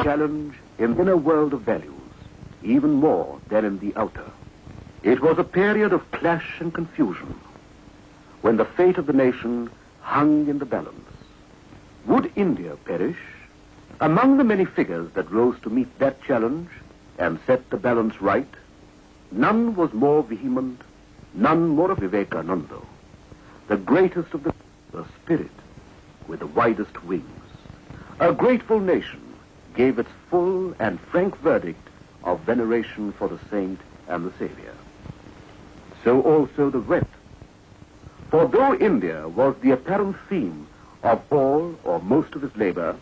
Challenge in a world of values, even more than in the outer. It was a period of clash and confusion, when the fate of the nation hung in the balance. Would India perish? Among the many figures that rose to meet that challenge and set the balance right, none was more vehement, none more of Vivekananda, the greatest of the spirit with the widest wings. A grateful nation gave its full and frank verdict of veneration for the saint and the Savior. So also the West. For though India was the apparent theme of all or most of his labor,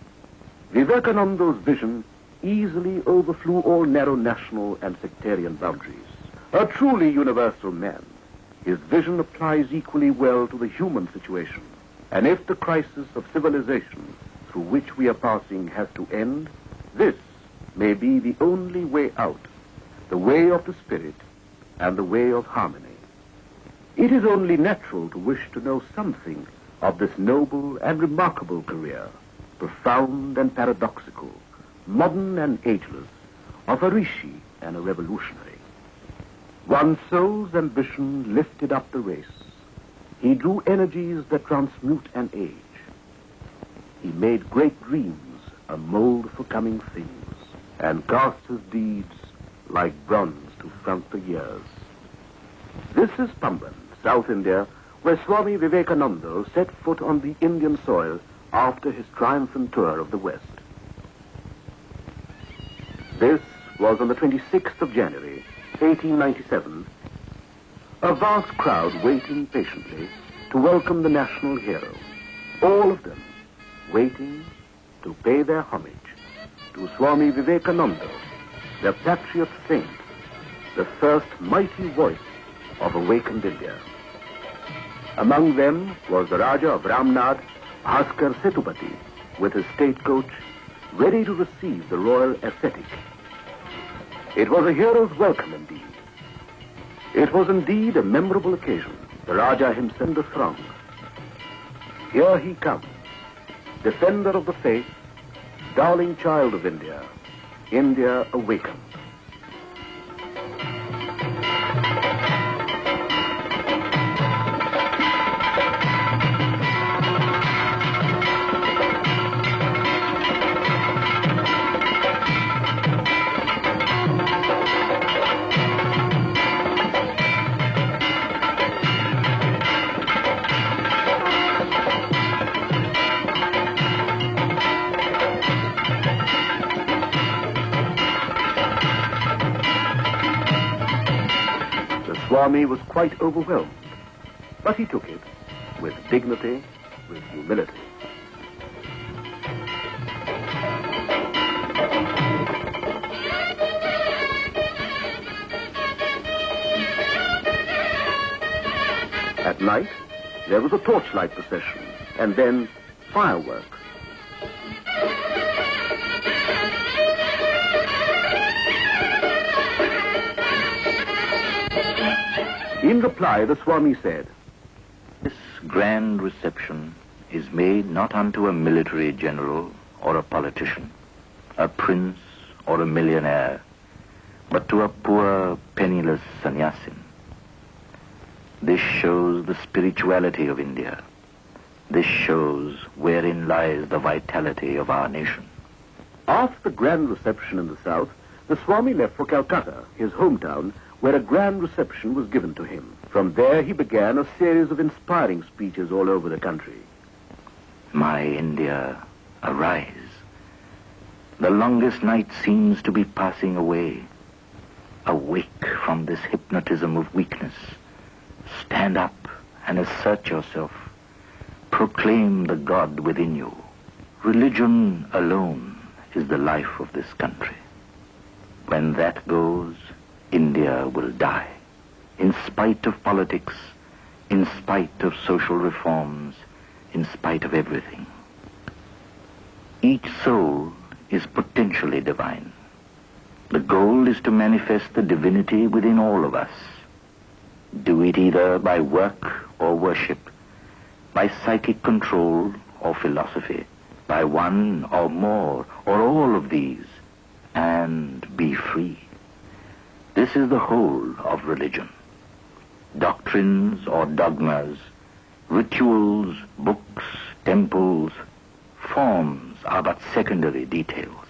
Vivekananda's vision easily overflew all narrow national and sectarian boundaries. A truly universal man, his vision applies equally well to the human situation. And if the crisis of civilization through which we are passing has to end, this may be the only way out, the way of the spirit and the way of harmony. It is only natural to wish to know something of this noble and remarkable career, profound and paradoxical, modern and ageless, of a rishi and a revolutionary. One's soul's ambition lifted up the race. He drew energies that transmute an age. He made great dreams a mold for coming things, and cast his deeds like bronze to front the years. This is Pamban, South India, where Swami Vivekananda set foot on the Indian soil after his triumphant tour of the West. This was on the 26th of January, 1897, a vast crowd waiting patiently to welcome the national hero. All of them waiting to pay their homage to Swami Vivekananda, the patriot saint, the first mighty voice of awakened India. Among them was the Raja of Ramnad, Bhaskar Setupati, with his state coach, ready to receive the royal ascetic. It was a hero's welcome indeed. It was indeed a memorable occasion. The Raja himself in the throng. Here he comes, defender of the faith, darling child of India, India awakened. Swami was quite overwhelmed, but he took it with dignity, with humility. At night, there was a torchlight procession, and then fireworks. In reply, the Swami said, "This grand reception is made not unto a military general or a politician, a prince or a millionaire, but to a poor, penniless sannyasin. This shows the spirituality of India. This shows wherein lies the vitality of our nation." After the grand reception in the south, the Swami left for Calcutta, his hometown, where a grand reception was given to him. From there he began a series of inspiring speeches all over the country. My India, arise. The longest night seems to be passing away. Awake from this hypnotism of weakness. Stand up and assert yourself. Proclaim the God within you. Religion alone is the life of this country. When that goes, India will die. In spite of politics, in spite of social reforms, in spite of everything. Each soul is potentially divine. The goal is to manifest the divinity within all of us. do it either by work or worship, by psychic control or philosophy, by one or more or all of these, and be free. This is the whole of religion. Doctrines or dogmas, rituals, books, temples, forms are but secondary details.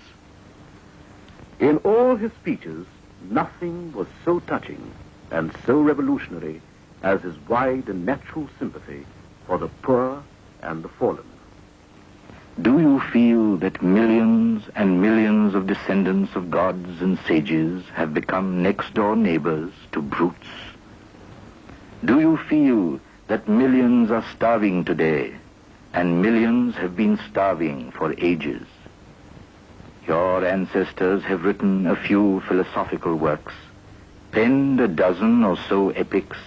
In all his speeches, nothing was so touching and so revolutionary as his wide and natural sympathy for the poor and the fallen. Do you feel that millions and millions of descendants of gods and sages have become next-door neighbors to brutes? Do you feel that millions are starving today, and millions have been starving for ages? Your ancestors have written a few philosophical works, penned a dozen or so epics,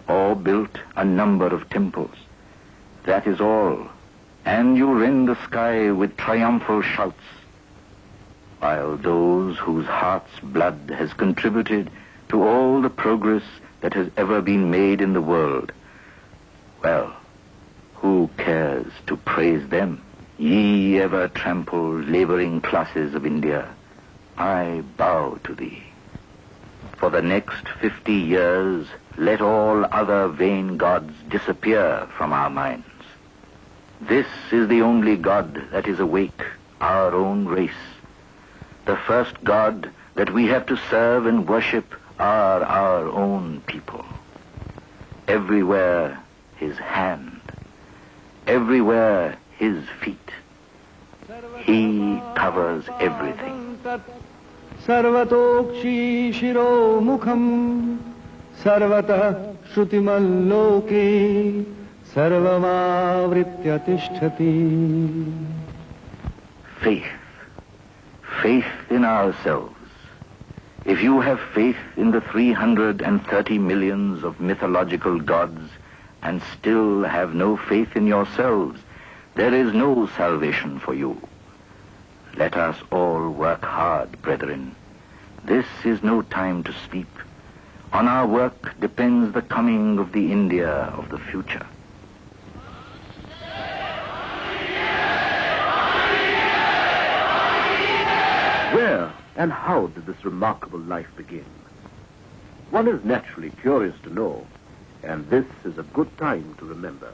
or built a number of temples. That is all. And you rend the sky with triumphal shouts, while those whose heart's blood has contributed to all the progress that has ever been made in the world, well, who cares to praise them? Ye ever trampled laboring classes of India, I bow to thee. For the next 50 years, let all other vain gods disappear from our minds. This is the only God that is awake, our own race. The first God that we have to serve and worship are our own people. Everywhere his hand, everywhere his feet. He covers everything. Sarvatokshi shiro mukham sarvatah shrutimaloke sarvamavritya tishtati. Faith. Faith in ourselves. If you have faith in the 330 millions of mythological gods and still have no faith in yourselves, there is no salvation for you. Let us all work hard, brethren. This is no time to sleep. On our work depends the coming of the India of the future. Where and how did this remarkable life begin? One is naturally curious to know, and this is a good time to remember.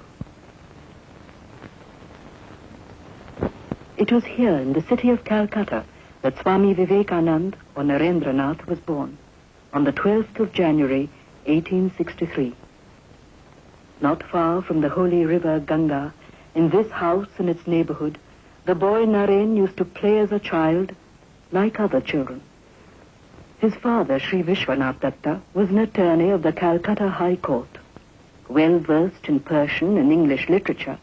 It was here in the city of Calcutta that Swami Vivekananda, or Narendranath, was born on the 12th of January, 1863. Not far from the holy river Ganga, in this house and its neighborhood, the boy Naren used to play as a child like other children. His father, Sri Vishwanath Datta, was an attorney of the Calcutta High Court, well versed in Persian and English literature,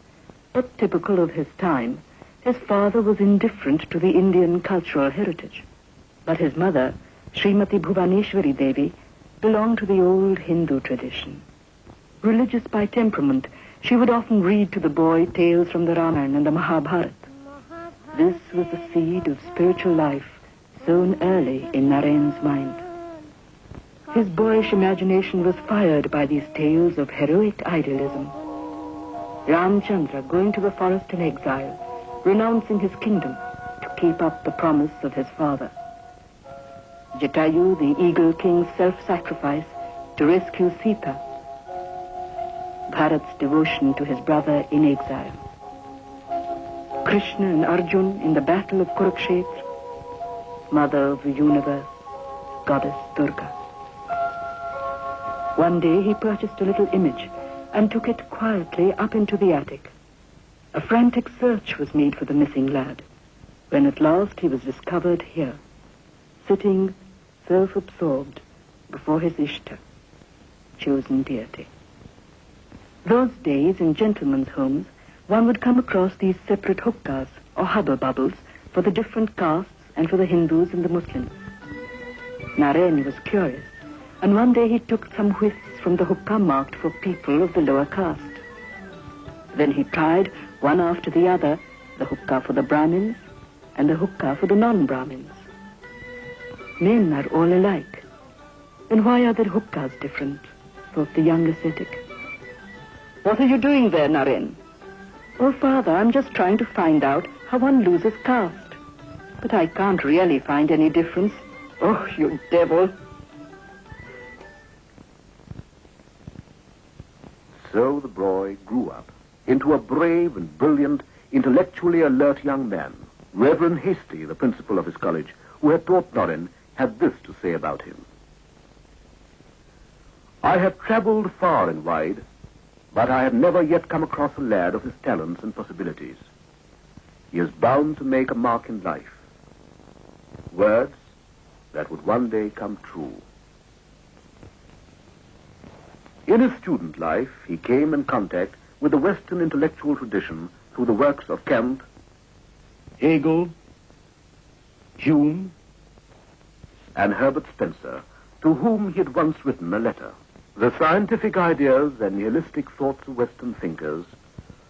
but typical of his time. His father was indifferent to the Indian cultural heritage, but his mother, Srimati Bhuvaneshwari Devi, belonged to the old Hindu tradition. Religious by temperament, she would often read to the boy tales from the Ramayana and the Mahabharata. This was the seed of spiritual life sown early in Naren's mind. His boyish imagination was fired by these tales of heroic idealism. Ramchandra going to the forest in exile, renouncing his kingdom to keep up the promise of his father. Jatayu, the eagle king's self-sacrifice to rescue Sita. Bharat's devotion to his brother in exile. Krishna and Arjun in the battle of Kurukshetra. Mother of the universe, Goddess Durga. One day he purchased a little image and took it quietly up into the attic. A frantic search was made for the missing lad, when at last he was discovered here, sitting self-absorbed before his Ishta, chosen deity. Those days in gentlemen's homes, one would come across these separate huqqas or hubble bubbles for the different castes and for the Hindus and the Muslims. Naren was curious, and one day he took some whiffs from the huqqah marked for people of the lower caste. Then he tried, one after the other, the huqqah for the Brahmins and the huqqah for the non-Brahmins. Men are all alike. Then why are their huqqahs different? thought the young ascetic. What are you doing there, Naren? Oh, Father, I'm just trying to find out how one loses caste. But I can't really find any difference. Oh, you devil. So the boy grew up into a brave and brilliant, intellectually alert young man. Reverend Hasty, the principal of his college, who had taught Naren, had this to say about him. I have traveled far and wide, but I have never yet come across a lad of his talents and possibilities. He is bound to make a mark in life. Words that would one day come true. In his student life, he came in contact with the Western intellectual tradition through the works of Kant, Hegel, Hume, and Herbert Spencer, to whom he had once written a letter. The scientific ideas and nihilistic thoughts of Western thinkers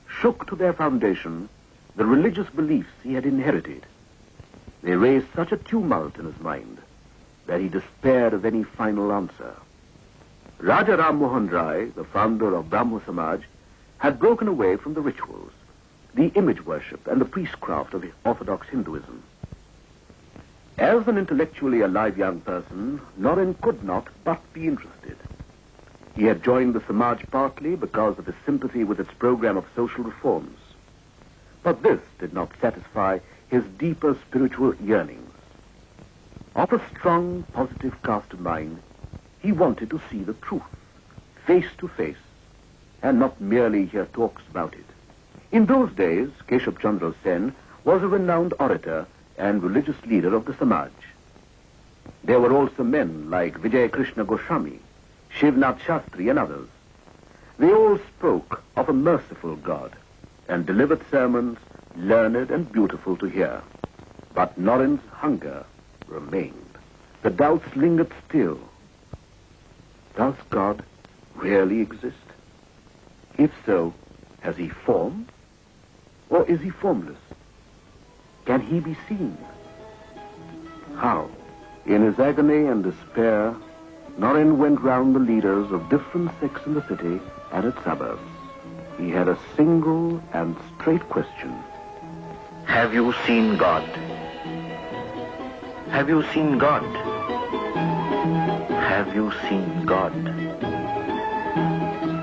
shook to their foundation the religious beliefs he had inherited. They raised such a tumult in his mind that he despaired of any final answer. Raja Ram Mohan Rai, the founder of Brahmo Samaj, had broken away from the rituals, the image worship, and the priestcraft of Orthodox Hinduism. As an intellectually alive young person, Naren could not but be interested. He had joined the Samaj partly because of his sympathy with its program of social reforms. But this did not satisfy his deeper spiritual yearnings. Of a strong, positive cast of mind, he wanted to see the truth, face to face, and not merely hear talks about it. In those days, Keshab Chandra Sen was a renowned orator and religious leader of the Samaj. There were also men like Vijay Krishna Goswami, Shivnath Shastri, and others. They all spoke of a merciful God and delivered sermons learned and beautiful to hear. But Naren's hunger remained. The doubts lingered still. Does God really exist? If so, has he form? Or is he formless? Can he be seen? How? In his agony and despair, Naren went round the leaders of different sects in the city and its suburbs. He had a single and straight question. Have you seen God? Have you seen God? Have you seen God?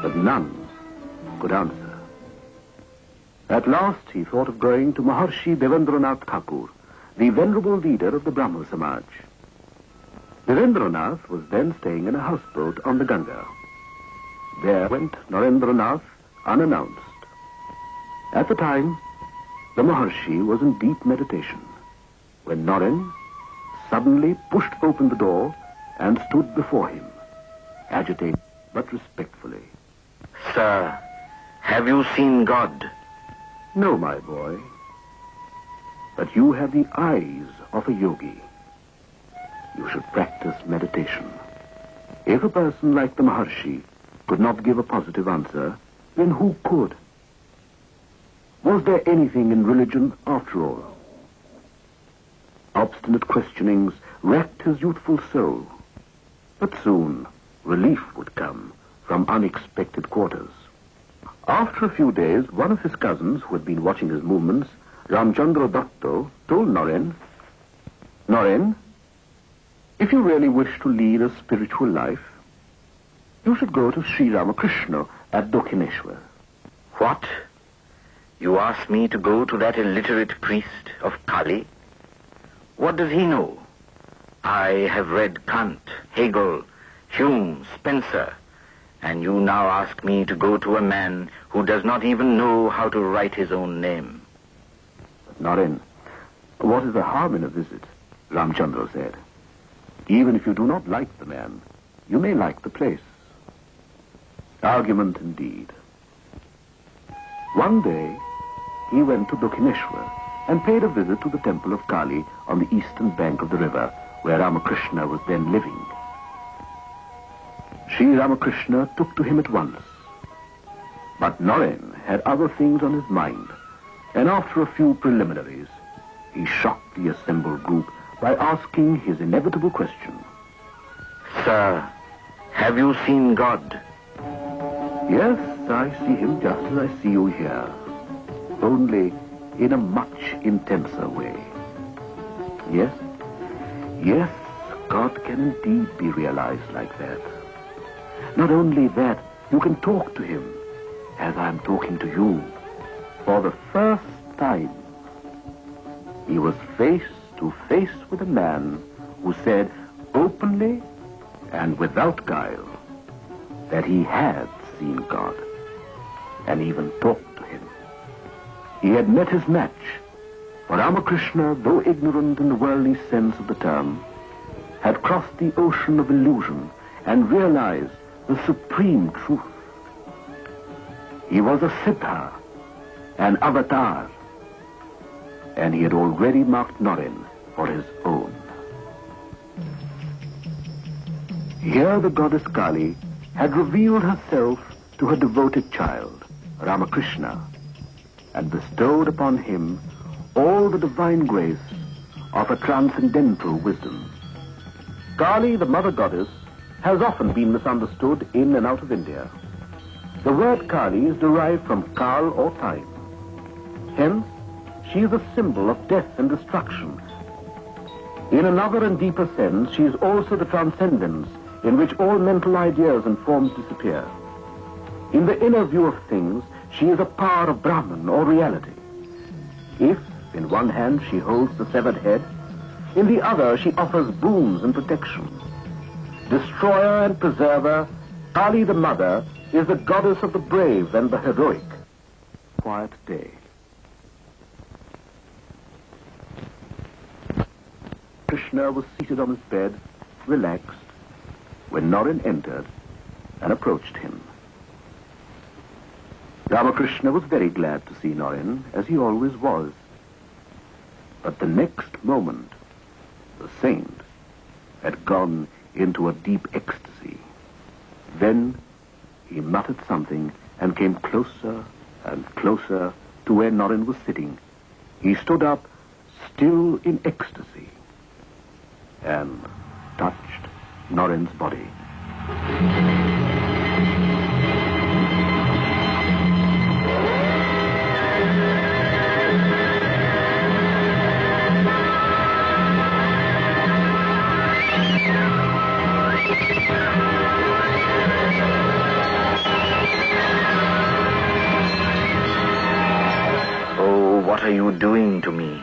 But none could answer. At last he thought of going to Maharshi Devendranath Thakur, the venerable leader of the Brahmo Samaj. Devendranath was then staying in a houseboat on the Ganga. There went Narendranath unannounced. At the time, the Maharshi was in deep meditation when Naren suddenly pushed open the door and stood before him, agitated but respectfully. Sir, have you seen God? No, my boy, but you have the eyes of a yogi. You should practice meditation. If a person like the Maharshi could not give a positive answer, then who could? Was there anything in religion after all? Obstinate questionings racked his youthful soul. But soon, relief would come from unexpected quarters. After a few days, one of his cousins, who had been watching his movements, Ramchandra Datto, told Naren, Naren, if you really wish to lead a spiritual life, you should go to Sri Ramakrishna at Dakshineshwar. What? You ask me to go to that illiterate priest of Kali? What does he know? I have read Kant, Hegel, Hume, Spencer, and you now ask me to go to a man who does not even know how to write his own name. Naren, what is the harm in a visit? Ramchandra said. Even if you do not like the man, you may like the place. Argument indeed. One day, he went to Dakshineshwar and paid a visit to the temple of Kali on the eastern bank of the river, where Ramakrishna was then living. Sri Ramakrishna took to him at once. But Naren had other things on his mind, and after a few preliminaries, he shocked the assembled group by asking his inevitable question. Sir, have you seen God? Yes, I see him just as I see you here, only in a much intenser way. Yes, yes, God can indeed be realized like that. Not only that, you can talk to him as I'm talking to you. For the first time, he was face to face with a man who said openly and without guile that he had seen God and even talked to him. He had met his match, for Ramakrishna, though ignorant in the worldly sense of the term, had crossed the ocean of illusion and realized the supreme truth. He was a Siddha, an avatar, and he had already marked Naren for his own. Here the goddess Kali had revealed herself to her devoted child, Ramakrishna, and bestowed upon him all the divine grace of a transcendental wisdom. Kali, the mother goddess, has often been misunderstood in and out of India. The word Kali is derived from Kal or time. Hence, she is a symbol of death and destruction. In another and deeper sense, she is also the transcendence in which all mental ideas and forms disappear. In the inner view of things, she is a power of Brahman or reality. If, in one hand, she holds the severed head, in the other she offers boons and protection. Destroyer and preserver, Kali the mother is the goddess of the brave and the heroic. Quiet day. Krishna was seated on his bed, relaxed, when Naren entered and approached him. Ramakrishna was very glad to see Naren, as he always was. But the next moment, the saint had gone into a deep ecstasy. Then he muttered something and came closer and closer to where Naren was sitting. He stood up, still in ecstasy, and touched Naren's body. Oh, what are you doing to me?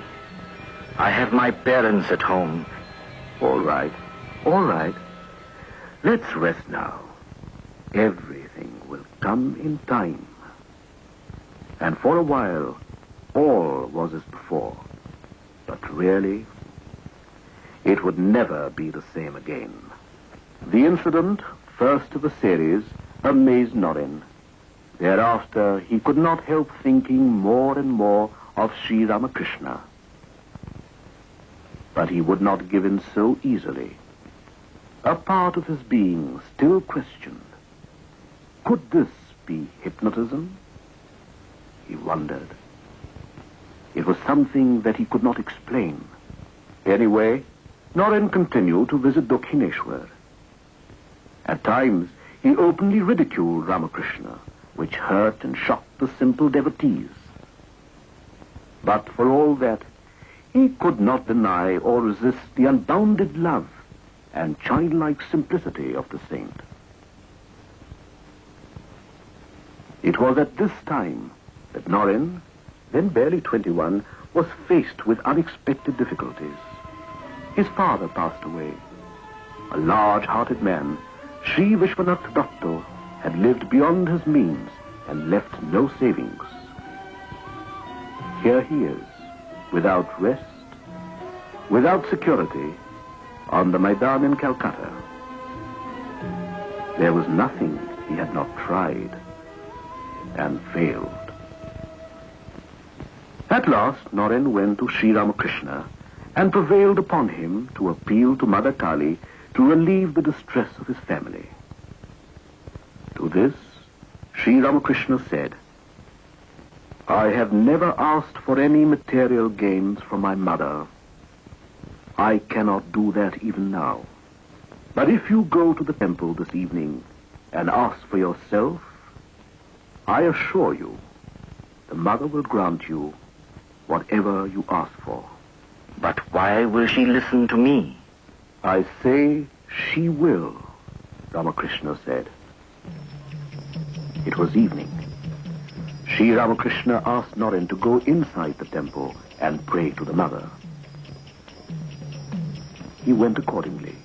I have my parents at home. All right, all right. Let's rest now. Everything will come in time. And for a while, all was as before. But really, it would never be the same again. The incident, first of a series, amazed Naren. Thereafter, he could not help thinking more and more of Sri Ramakrishna. But he would not give in so easily. A part of his being still questioned. Could this be hypnotism? He wondered. It was something that he could not explain. Anyway, Naren continued to visit Dakshineshwar. At times, he openly ridiculed Ramakrishna, which hurt and shocked the simple devotees. But for all that, he could not deny or resist the unbounded love and childlike simplicity of the saint. It was at this time that Naren, then barely 21, was faced with unexpected difficulties. His father passed away. A large-hearted man, Sri Vishwanath Datta had lived beyond his means and left no savings. Here he is, without rest, without security, on the Maidan in Calcutta. There was nothing he had not tried and failed. At last, Naren went to Sri Ramakrishna and prevailed upon him to appeal to Mother Kali to relieve the distress of his family. To this, Sri Ramakrishna said, "I have never asked for any material gains from my mother. I cannot do that even now. But if you go to the temple this evening and ask for yourself I assure you, the mother will grant you whatever you ask for. But why will she listen to me? I say she will, Ramakrishna said. It was evening. Sri Ramakrishna asked Naren to go inside the temple and pray to the mother. He went accordingly.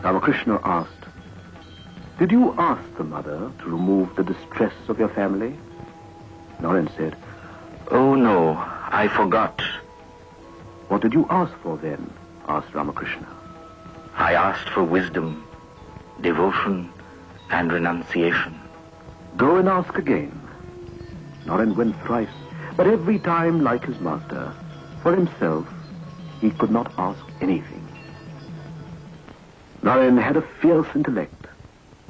Ramakrishna asked, "Did you ask the mother to remove the distress of your family?" Naren said, Oh no, I forgot. "What did you ask for then?" asked Ramakrishna. I asked for wisdom, devotion, and renunciation. "Go and ask again." Naren went thrice, but every time, like his master, for himself, he could not ask anything. Naren had a fierce intellect.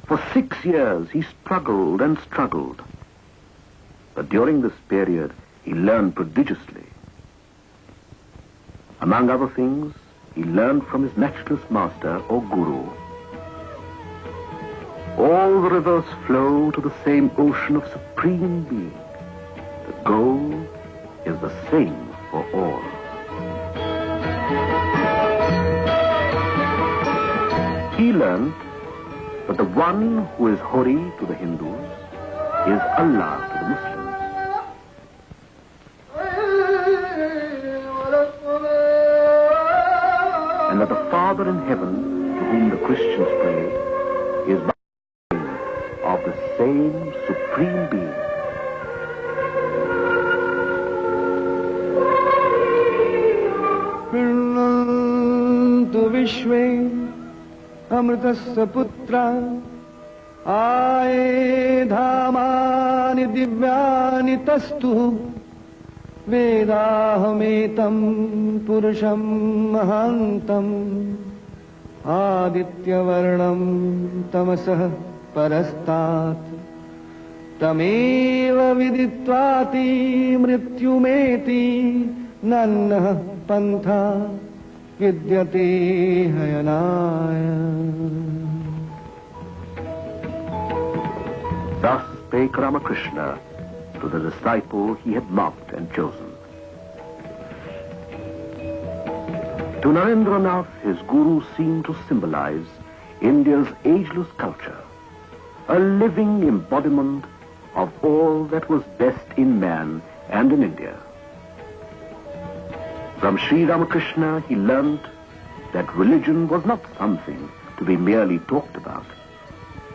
For 6 years he struggled and struggled. But during this period he learned prodigiously. Among other things, he learned from his matchless master or guru. All the rivers flow to the same ocean of supreme being. The goal is the same for all. He learned that the one who is Hori to the Hindus is Allah to the Muslims. And that the Father in heaven to whom the Christians pray is by the name of the same supreme being. Pirnantu Vishwe Amritasya Putra Aye Dhamani Divyani Tastu Vedahametam Purusham Mahantam Aditya Varnam Tamasah Parastat Tameva Viditvati Mrityumeti Nanna Pantha Vidyate Hayanaya. Thus spake Ramakrishna to the disciple he had marked and chosen. To Narendranath, his guru seemed to symbolize India's ageless culture, a living embodiment of all that was best in man and in India. From Sri Ramakrishna he learnt that religion was not something to be merely talked about,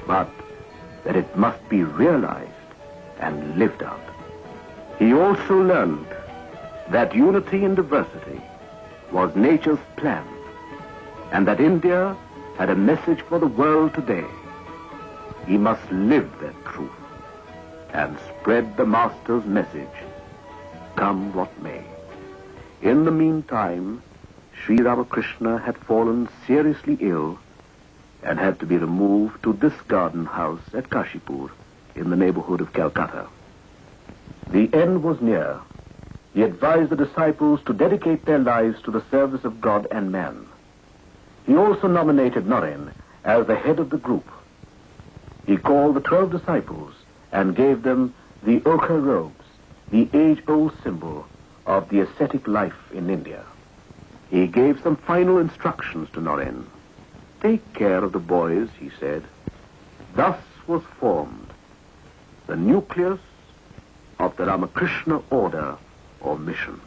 but that it must be realized and lived out. He also learned that unity in diversity was nature's plan, and that India had a message for the world today. He must live that truth and spread the Master's message, come what may. In the meantime, Sri Ramakrishna had fallen seriously ill and had to be removed to this garden house at Kashipur in the neighborhood of Calcutta. The end was near. He advised the disciples to dedicate their lives to the service of God and man. He also nominated Naren as the head of the group. He called the 12 disciples and gave them the ochre robes, the age-old symbol of the ascetic life in India. He gave some final instructions to Naren. Take care of the boys, he said. Thus was formed the nucleus of the Ramakrishna order or mission.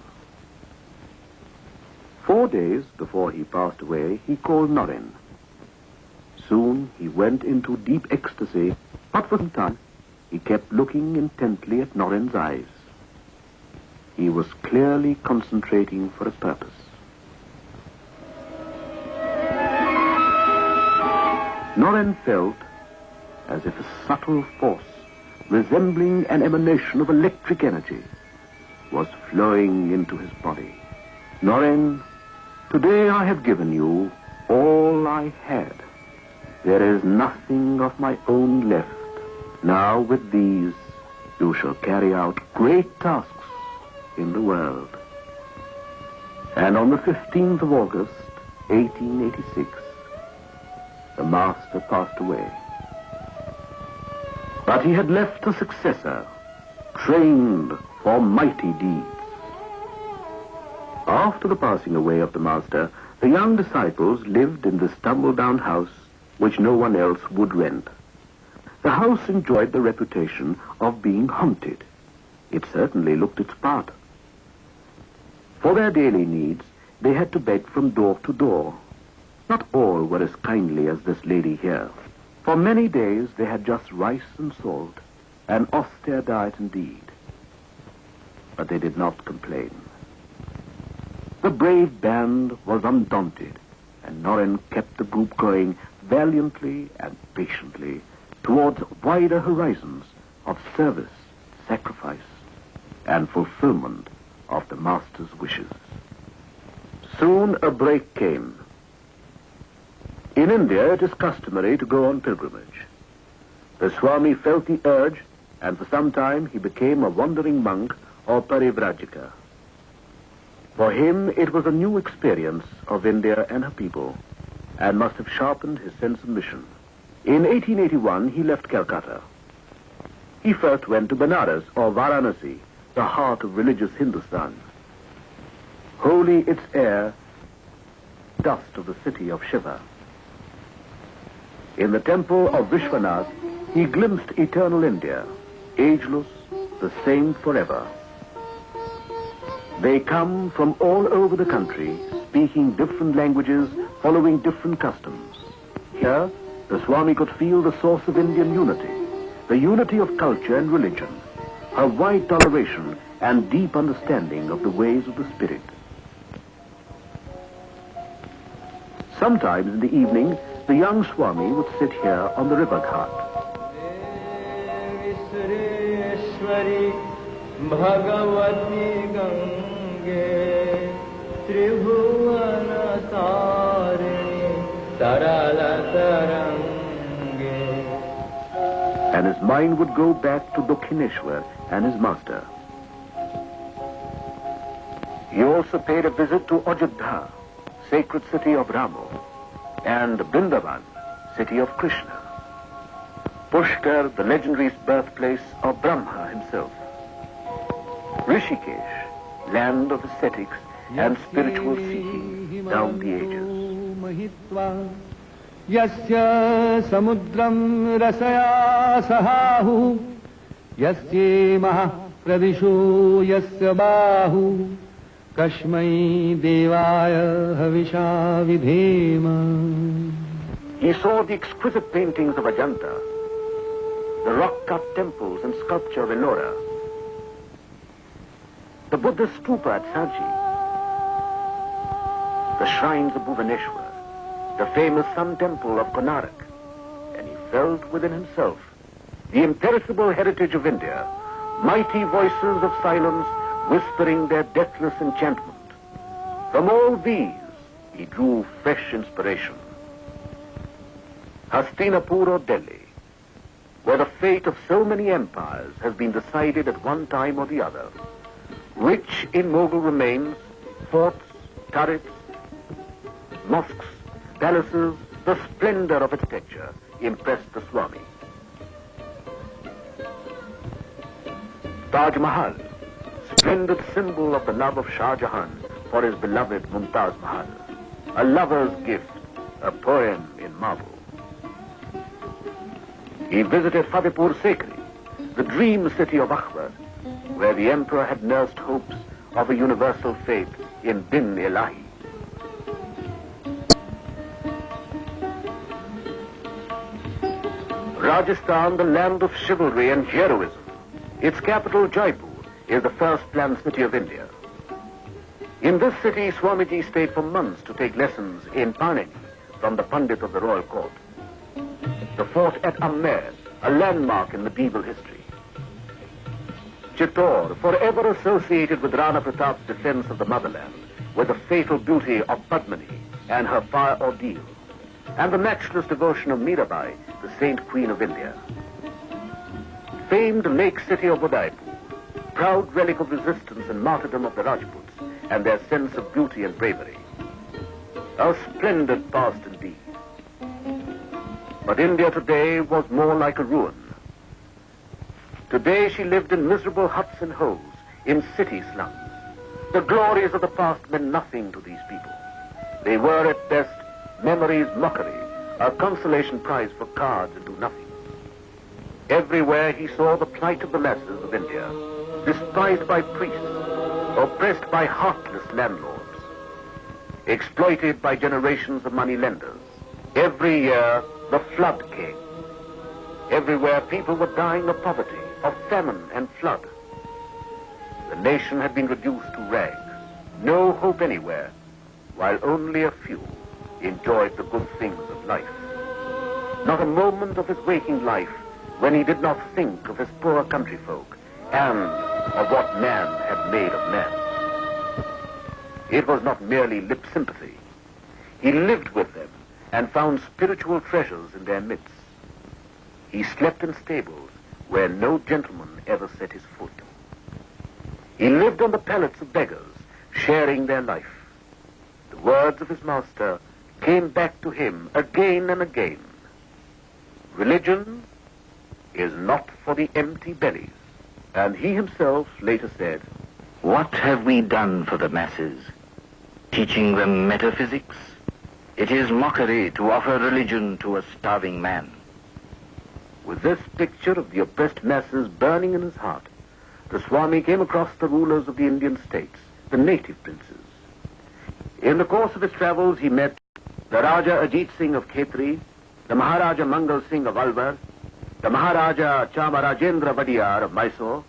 4 days before he passed away, he called Naren. Soon he went into deep ecstasy, but for some time he kept looking intently at Naren's eyes. He was clearly concentrating for a purpose. Naren felt as if a subtle force, resembling an emanation of electric energy, was flowing into his body. Naren, today I have given you all I had. There is nothing of my own left. Now with these you shall carry out great tasks in the world. And on the 15th of August, 1886, the master passed away. But he had left a successor, trained for mighty deeds. After the passing away of the master, the young disciples lived in this tumble-down house which no one else would rent. The house enjoyed the reputation of being haunted. It certainly looked its part. For their daily needs, they had to beg from door to door. Not all were as kindly as this lady here. For many days they had just rice and salt, an austere diet indeed. But they did not complain. The brave band was undaunted, and Noren kept the group going valiantly and patiently towards wider horizons of service, sacrifice, and fulfillment of the master's wishes. Soon a break came. In India, it is customary to go on pilgrimage. The Swami felt the urge, and for some time he became a wandering monk or parivrajika. For him, it was a new experience of India and her people, and must have sharpened his sense of mission. In 1881, he left Calcutta. He first went to Benares or Varanasi, the heart of religious Hindustan. Holy its air, dust of the city of Shiva. In the temple of Vishwanath, he glimpsed eternal India, ageless, the same forever. They come from all over the country, speaking different languages, following different customs. Here, the Swami could feel the source of Indian unity, the unity of culture and religion, her wide toleration and deep understanding of the ways of the spirit. Sometimes in the evening, the young Swami would sit here on the river ghat. And his mind would go back to Dakshineshwar and his master. He also paid a visit to Ajodhya, sacred city of Rama, and Vrindavan, city of Krishna. Pushkar, the legendary birthplace of Brahma himself. Rishikesh, land of ascetics and spiritual seeking down the ages. Yasya samudram rasaya sahahu, yasya maha pradishu yasya bahu, kashmai devaya havisha vidhema. He saw the exquisite paintings of Ajanta, the rock-cut temples and sculpture of Ellora, the Buddhist stupa at Saji, the shrines of Bhuvaneshwar, the famous Sun Temple of Konark, and he felt within himself the imperishable heritage of India, mighty voices of silence whispering their deathless enchantment. From all these, he drew fresh inspiration. Hastinapur or Delhi, where the fate of so many empires has been decided at one time or the other, rich in Mughal remains, forts, turrets, mosques, palaces, the splendor of architecture impressed the Swami. Taj Mahal, splendid symbol of the love of Shah Jahan for his beloved Mumtaz Mahal, a lover's gift, a poem in marble. He visited Fatehpur Sikri, the dream city of Akbar, where the emperor had nursed hopes of a universal faith in Din Ilahi. Rajasthan, the land of chivalry and heroism. Its capital, Jaipur, is the first planned city of India. In this city, Swamiji stayed for months to take lessons in Panini from the Pandit of the royal court. The fort at Amer, a landmark in medieval history. Chittor, forever associated with Rana Pratap's defense of the motherland, with the fatal beauty of Padmini and her fire ordeal, and the matchless devotion of Mirabai, the saint queen of India. Famed lake city of Udaipur, proud relic of resistance and martyrdom of the Rajputs, and their sense of beauty and bravery. A splendid past indeed. But India today was more like a ruin. Today she lived in miserable huts and holes, in city slums. The glories of the past meant nothing to these people. They were at best memory's mockery, a consolation prize for cards and do nothing. Everywhere he saw the plight of the masses of India, despised by priests, oppressed by heartless landlords, exploited by generations of money-lenders. Every year, the flood came. Everywhere, people were dying of poverty, of famine and flood. The nation had been reduced to rags, no hope anywhere, while only a few enjoyed the good things of life. Not a moment of his waking life when he did not think of his poor countryfolk and of what man had made of man. It was not merely lip sympathy. He lived with them and found spiritual treasures in their midst. He slept in stables where no gentleman ever set his foot. He lived on the pallets of beggars, sharing their life. The words of his master came back to him again and again. Religion is not for the empty bellies. And he himself later said, "What have we done for the masses? Teaching them metaphysics? It is mockery to offer religion to a starving man." With this picture of the oppressed masses burning in his heart, the Swami came across the rulers of the Indian states, the native princes. In the course of his travels, he met the Raja Ajit Singh of Khetri, the Maharaja Mangal Singh of Alwar, the Maharaja Chamarajendra Vadiyar of Mysore,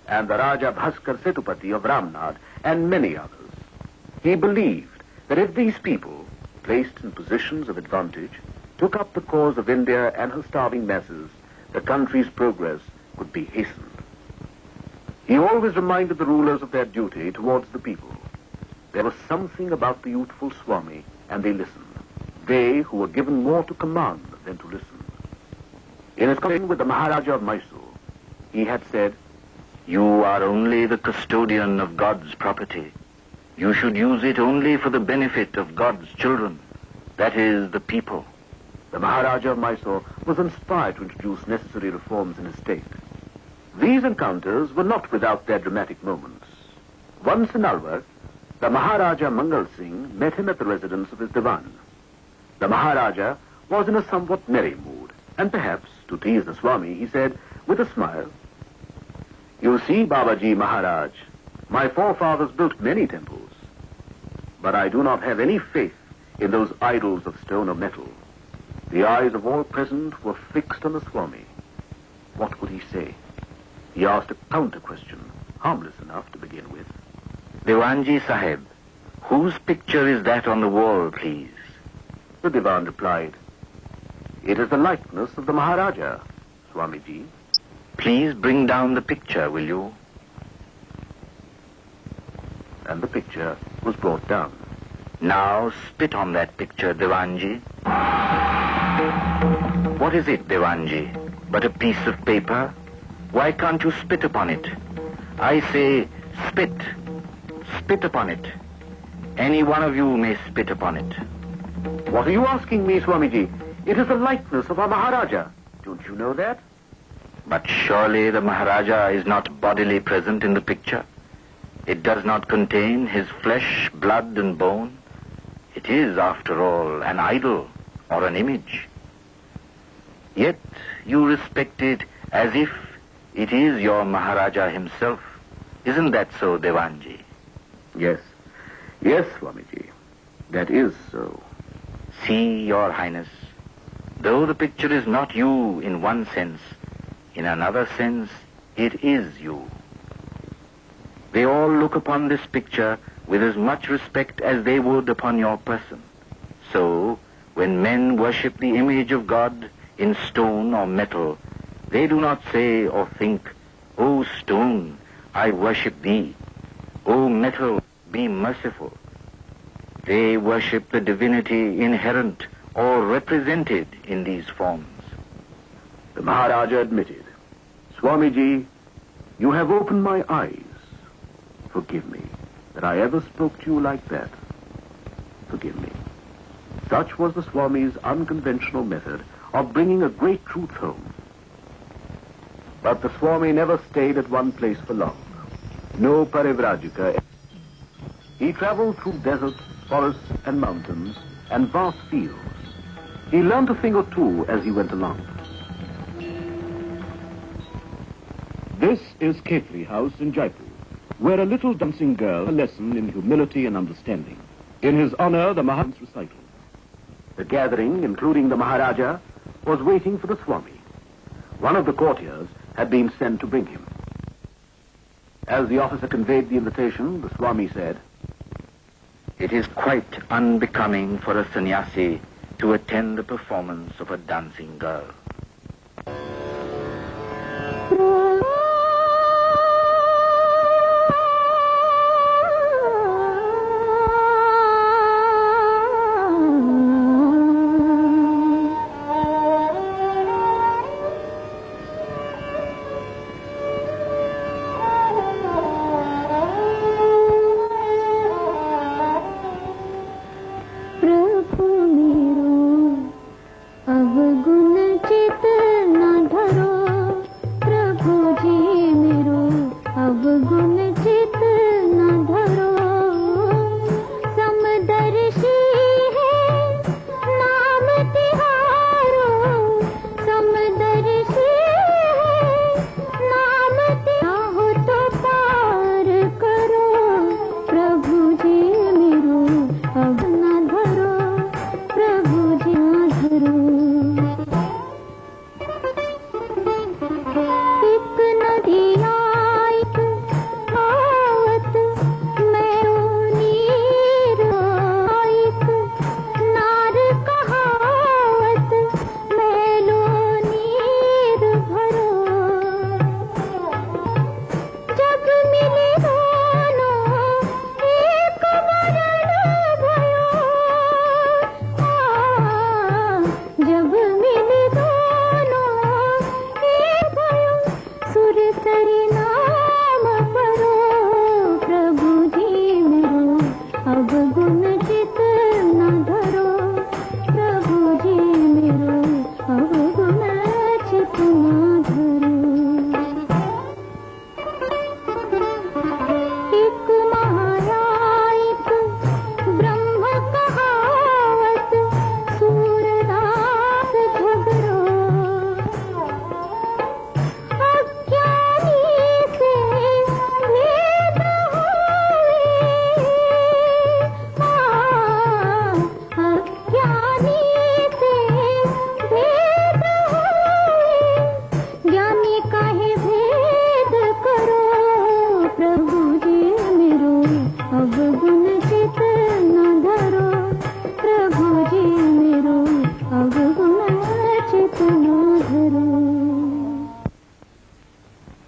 and the Raja Bhaskar Setupati of Ramnad, and many others. He believed that if these people, placed in positions of advantage, took up the cause of India and her starving masses, the country's progress could be hastened. He always reminded the rulers of their duty towards the people. There was something about the youthful Swami, and they listened. They who were given more to command than to listen. In his conversation with the Maharaja of Mysore, he had said, "You are only the custodian of God's property. You should use it only for the benefit of God's children, that is, the people." The Maharaja of Mysore was inspired to introduce necessary reforms in his state. These encounters were not without their dramatic moments. Once in Alwar, the Maharaja Mangal Singh met him at the residence of his Diwan. The Maharaja was in a somewhat merry mood, and perhaps, to tease the Swami, he said, with a smile, "You see, Babaji Maharaj, my forefathers built many temples, but I do not have any faith in those idols of stone or metal." The eyes of all present were fixed on the Swami. What would he say? He asked a counter-question, harmless enough to begin with. "Dewanji Sahib, whose picture is that on the wall, please?" The Diwan replied, "It is the likeness of the Maharaja, Swamiji." "Please bring down the picture, will you?" And the picture was brought down. "Now spit on that picture, Dewanji." "What is it, Dewanji? But a piece of paper? Why can't you spit upon it? I say, spit. Spit upon it. Any one of you may spit upon it." "What are you asking me, Swamiji? It is the likeness of our Maharaja. Don't you know that?" "But surely the Maharaja is not bodily present in the picture. It does not contain his flesh, blood, and bone. It is, after all, an idol or an image. Yet you respect it as if it is your Maharaja himself. Isn't that so, Dewanji?" Yes. Yes, Swamiji. That is so. "See, Your Highness, though the picture is not you in one sense, in another sense, it is you. They all look upon this picture with as much respect as they would upon your person. So, when men worship the image of God in stone or metal, they do not say or think, 'O stone, I worship thee. O metal, be merciful.' They worship the divinity inherent or represented in these forms." The Maharaja admitted, "Swamiji, you have opened my eyes. Forgive me that I ever spoke to you like that. Forgive me." Such was the Swami's unconventional method of bringing a great truth home. But the Swami never stayed at one place for long. No parivrajika. He traveled through deserts, forests, and mountains, and vast fields. He learned a thing or two as he went along. This is Kefri House in Jaipur, where a little dancing girl a lesson in humility and understanding. In his honor, the Maharan's recital. The gathering, including the Maharaja, was waiting for the Swami. One of the courtiers had been sent to bring him. As the officer conveyed the invitation, the Swami said, It is quite unbecoming for a sannyasi to attend the performance of a dancing girl.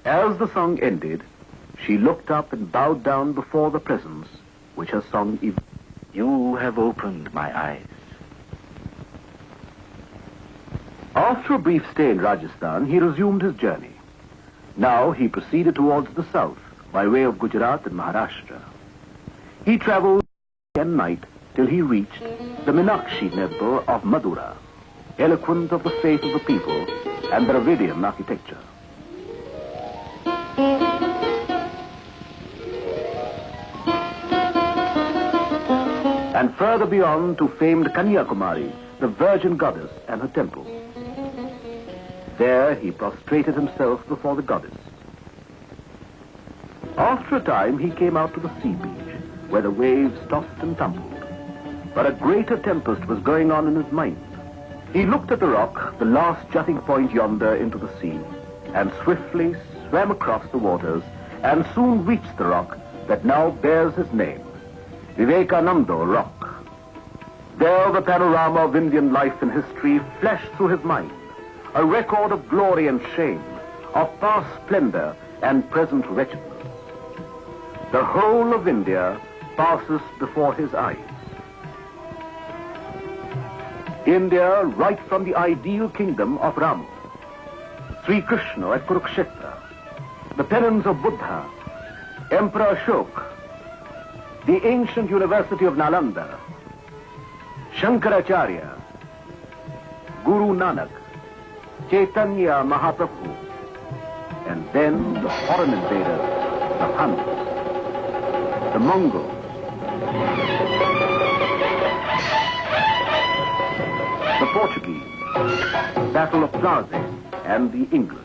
As the song ended, she looked up and bowed down before the presence which her song evoked. You have opened my eyes. After a brief stay in Rajasthan, he resumed his journey. Now he proceeded towards the south by way of Gujarat and Maharashtra. He traveled day and night till he reached the Meenakshi temple of Madura, eloquent of the faith of the people and Dravidian architecture. And further beyond to famed Kanyakumari, the Virgin Goddess and her temple. There he prostrated himself before the goddess. After a time he came out to the sea beach, where the waves tossed and tumbled. But a greater tempest was going on in his mind. He looked at the rock, the last jutting point yonder into the sea, and swiftly swam across the waters, and soon reached the rock that now bears his name, Vivekananda Rock. There the panorama of Indian life and history flashed through his mind, a record of glory and shame, of past splendor and present wretchedness. The whole of India passes before his eyes. India, right from the ideal kingdom of Rama, Sri Krishna at Kurukshetra, the penance of Buddha, Emperor Ashoka, the ancient University of Nalanda, Shankaracharya, Guru Nanak, Chaitanya Mahaprabhu, and then the foreign invaders, the Huns, the Mongols, the Portuguese, Battle of Plaza, and the English.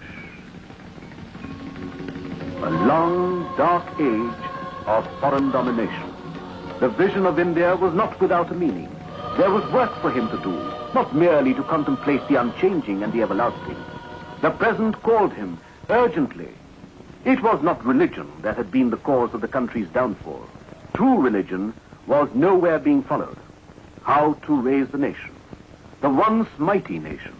A long, dark age of foreign domination. The vision of India was not without a meaning. There was work for him to do, not merely to contemplate the unchanging and the everlasting. The present called him urgently. It was not religion that had been the cause of the country's downfall. True religion was nowhere being followed. How to raise the nation, the once mighty nation,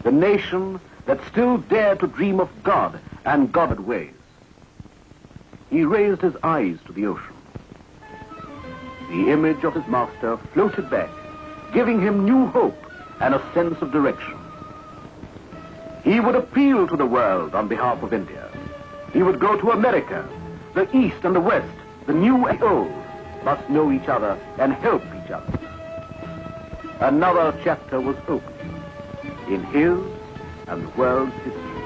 the nation that still dared to dream of God and Godward ways. He raised his eyes to the ocean. The image of his master floated back, giving him new hope and a sense of direction. He would appeal to the world on behalf of India. He would go to America. The East and the West, the new and old, must know each other and help each other. Another chapter was opened in his and the world's history.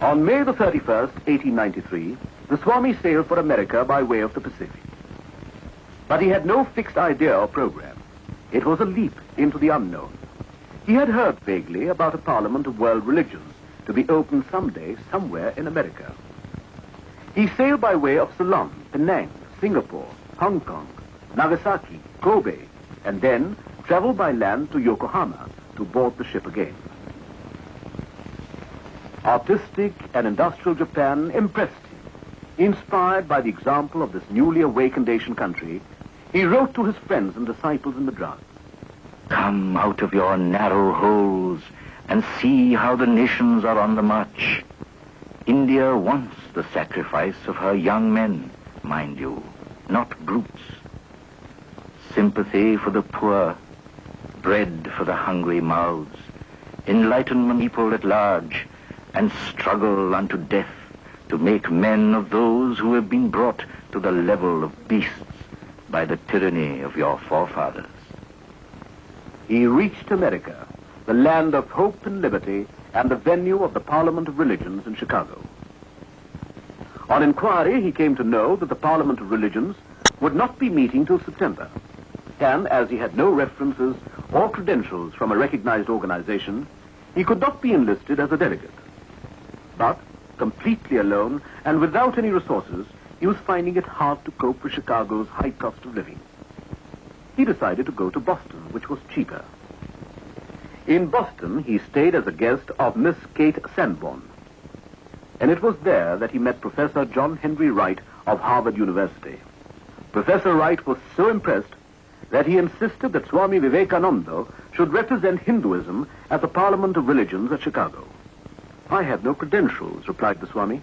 On May the 31st, 1893, the Swami sailed for America by way of the Pacific. But he had no fixed idea or program. It was a leap into the unknown. He had heard vaguely about a parliament of world religions to be opened someday somewhere in America. He sailed by way of Ceylon, Penang, Singapore, Hong Kong, Nagasaki, Kobe, and then traveled by land to Yokohama to board the ship again. Artistic and industrial Japan impressed him. Inspired by the example of this newly awakened Asian country, he wrote to his friends and disciples in Madras. Come out of your narrow holes and see how the nations are on the march. India wants the sacrifice of her young men, mind you, not brutes. Sympathy for the poor, bread for the hungry mouths, enlightenment people at large, and struggle unto death to make men of those who have been brought to the level of beasts by the tyranny of your forefathers. He reached America, the land of hope and liberty, and the venue of the Parliament of Religions in Chicago. On inquiry, he came to know that the Parliament of Religions would not be meeting till September. And as he had no references or credentials from a recognized organization, he could not be enlisted as a delegate. But, completely alone and without any resources, he was finding it hard to cope with Chicago's high cost of living. He decided to go to Boston, which was cheaper. In Boston, he stayed as a guest of Miss Kate Sanborn. And it was there that he met Professor John Henry Wright of Harvard University. Professor Wright was so impressed that he insisted that Swami Vivekananda should represent Hinduism at the Parliament of Religions at Chicago. I have no credentials, replied the Swami.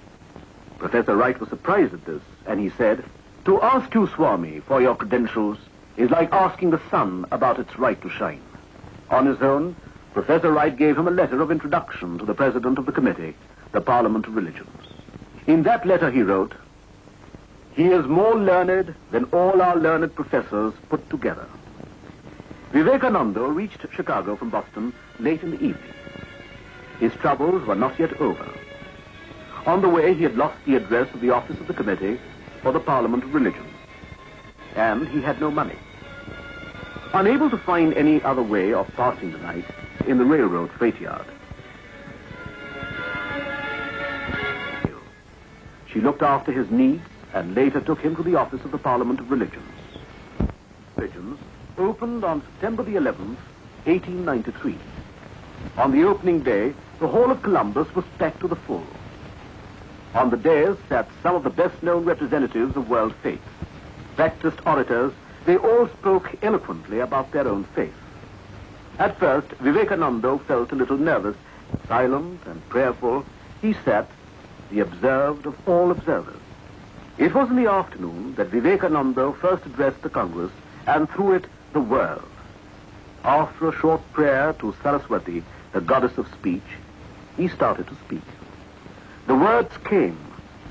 Professor Wright was surprised at this, and he said, to ask you, Swami, for your credentials is like asking the sun about its right to shine. On his own, Professor Wright gave him a letter of introduction to the president of the committee, the Parliament of Religions. In that letter he wrote, he is more learned than all our learned professors put together. Vivekananda reached Chicago from Boston late in the evening. His troubles were not yet over. On the way, he had lost the address of the office of the committee for the Parliament of Religions, and he had no money. Unable to find any other way of passing the night in the railroad freight yard, she looked after his needs and later took him to the office of the Parliament of Religions. Religions opened on September the 11th, 1893. On the opening day, the Hall of Columbus was packed to the full. On the dais sat some of the best-known representatives of world faith. Practiced orators, they all spoke eloquently about their own faith. At first, Vivekananda felt a little nervous. Silent and prayerful, he sat, the observed of all observers. It was in the afternoon that Vivekananda first addressed the Congress, and through it, the world. After a short prayer to Saraswati, the goddess of speech, he started to speak. The words came,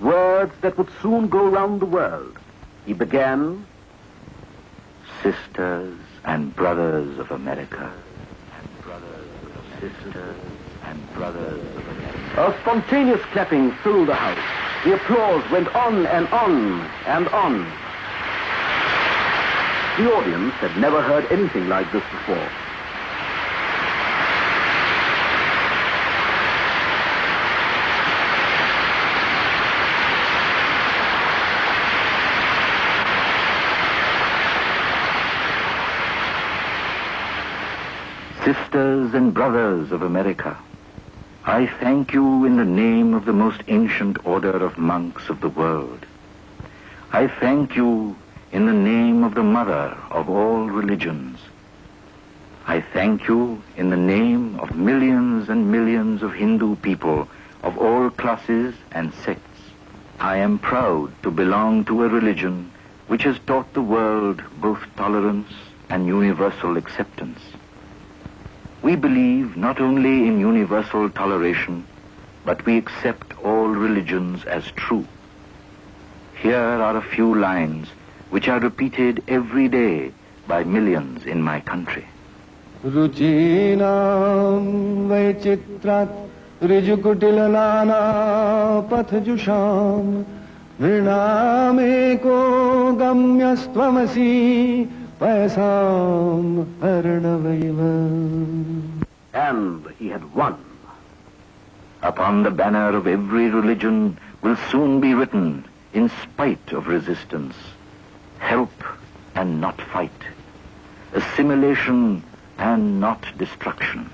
words that would soon go round the world. He began, sisters and brothers of America, and brothers of sisters and brothers of America. A spontaneous clapping filled the house. The applause went on and on and on. The audience had never heard anything like this before. Sisters and brothers of America, I thank you in the name of the most ancient order of monks of the world. I thank you in the name of the mother of all religions. I thank you in the name of millions and millions of Hindu people of all classes and sects. I am proud to belong to a religion which has taught the world both tolerance and universal acceptance. We believe not only in universal toleration, but we accept all religions as true. Here are a few lines which are repeated every day by millions in my country. Ruchinam Vaichitrat Rijukutilana Pathajusham Vrinameko Gamyastvamasi Paisam Arnavaiva. And he had won. Upon the banner of every religion will soon be written, in spite of resistance, help and not fight, assimilation and not destruction,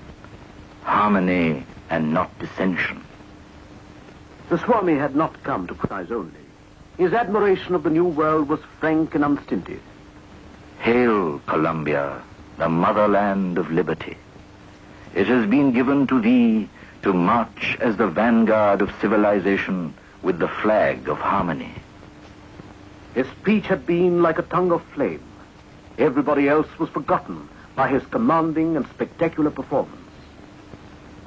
harmony and not dissension. The Swami had not come to criticize only. His admiration of the new world was frank and unstinted. Hail, Columbia, the motherland of liberty. It has been given to thee to march as the vanguard of civilization with the flag of harmony. His speech had been like a tongue of flame. Everybody else was forgotten by his commanding and spectacular performance.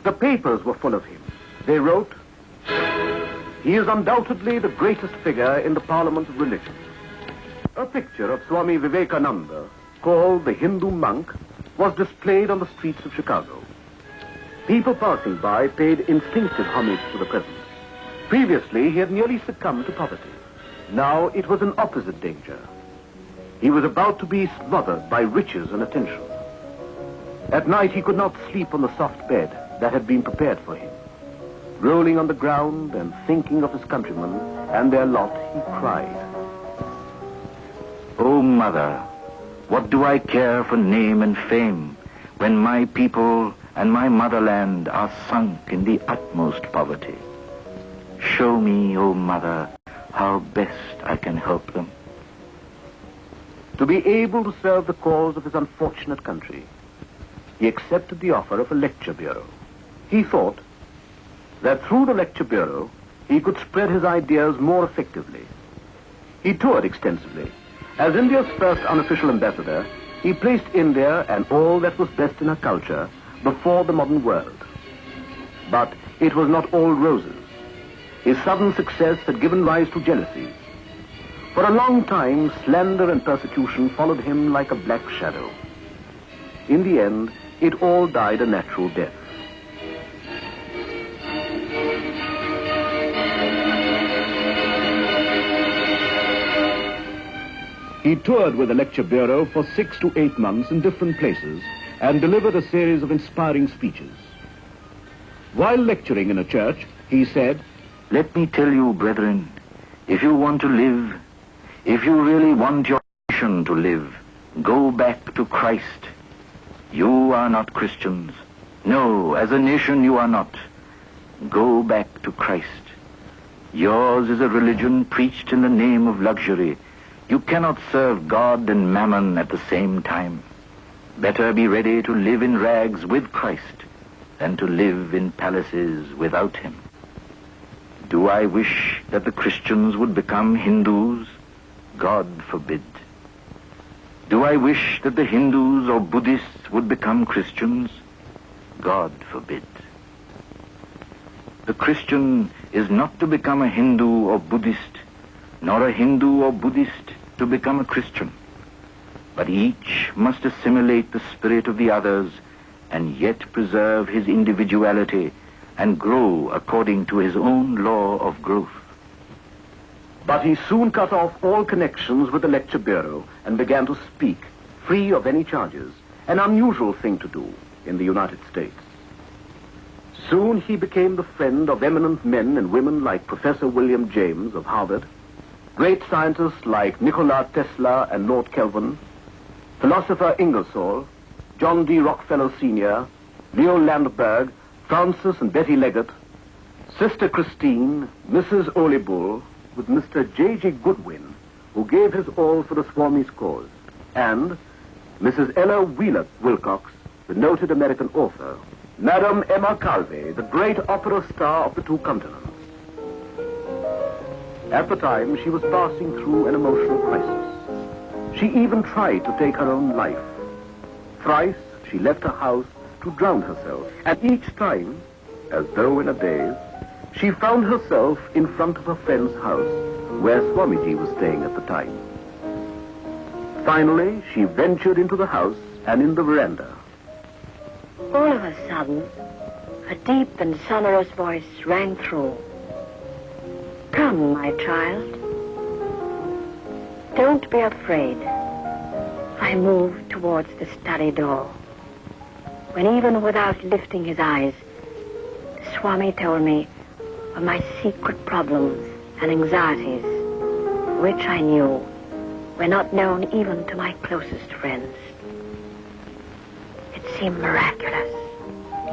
The papers were full of him. They wrote, "He is undoubtedly the greatest figure in the Parliament of Religion." A picture of Swami Vivekananda, called the Hindu monk, was displayed on the streets of Chicago. People passing by paid instinctive homage to the presence. Previously, he had nearly succumbed to poverty. Now it was an opposite danger. He was about to be smothered by riches and attention. At night, he could not sleep on the soft bed that had been prepared for him. Rolling on the ground and thinking of his countrymen and their lot, he cried, O Mother, what do I care for name and fame when my people and my motherland are sunk in the utmost poverty? Show me, O Mother, how best I can help them. To be able to serve the cause of his unfortunate country, he accepted the offer of a lecture bureau. He thought that through the lecture bureau, he could spread his ideas more effectively. He toured extensively. As India's first unofficial ambassador, he placed India and all that was best in her culture before the modern world. But it was not all roses. His sudden success had given rise to jealousies. For a long time, slander and persecution followed him like a black shadow. In the end, it all died a natural death. He toured with the lecture bureau for 6 to 8 months in different places and delivered a series of inspiring speeches. While lecturing in a church, he said, Let me tell you, brethren, if you want to live, if you really want your nation to live, go back to Christ. You are not Christians. No, as a nation you are not. Go back to Christ. Yours is a religion preached in the name of luxury. You cannot serve God and mammon at the same time. Better be ready to live in rags with Christ than to live in palaces without him. Do I wish that the Christians would become Hindus? God forbid. Do I wish that the Hindus or Buddhists would become Christians? God forbid. The Christian is not to become a Hindu or Buddhist, nor a Hindu or Buddhist to become a Christian. but each must assimilate the spirit of the others and yet preserve his individuality and grow according to his own law of growth. But he soon cut off all connections with the lecture bureau and began to speak, free of any charges, an unusual thing to do in the United States. Soon he became the friend of eminent men and women like Professor William James of Harvard, great scientists like Nikola Tesla and Lord Kelvin, philosopher Ingersoll, John D. Rockefeller Sr., Leo Landberg, Francis and Betty Leggett, Sister Christine, Mrs. Ole Bull, with Mr. J.G. Goodwin, who gave his all for the Swami's cause, and Mrs. Ella Wheeler Wilcox, the noted American author, Madame Emma Calvé, the great opera star of the two continents. At the time, she was passing through an emotional crisis. She even tried to take her own life. Thrice, she left her house to drown herself, and each time, as though in a daze, she found herself in front of her friend's house, where Swamiji was staying at the time. Finally, she ventured into the house and in the veranda. All of a sudden, a deep and sonorous voice rang through. "Come, my child. Don't be afraid." I moved towards the study door, when even without lifting his eyes, the Swami told me of my secret problems and anxieties, which I knew were not known even to my closest friends. It seemed miraculous,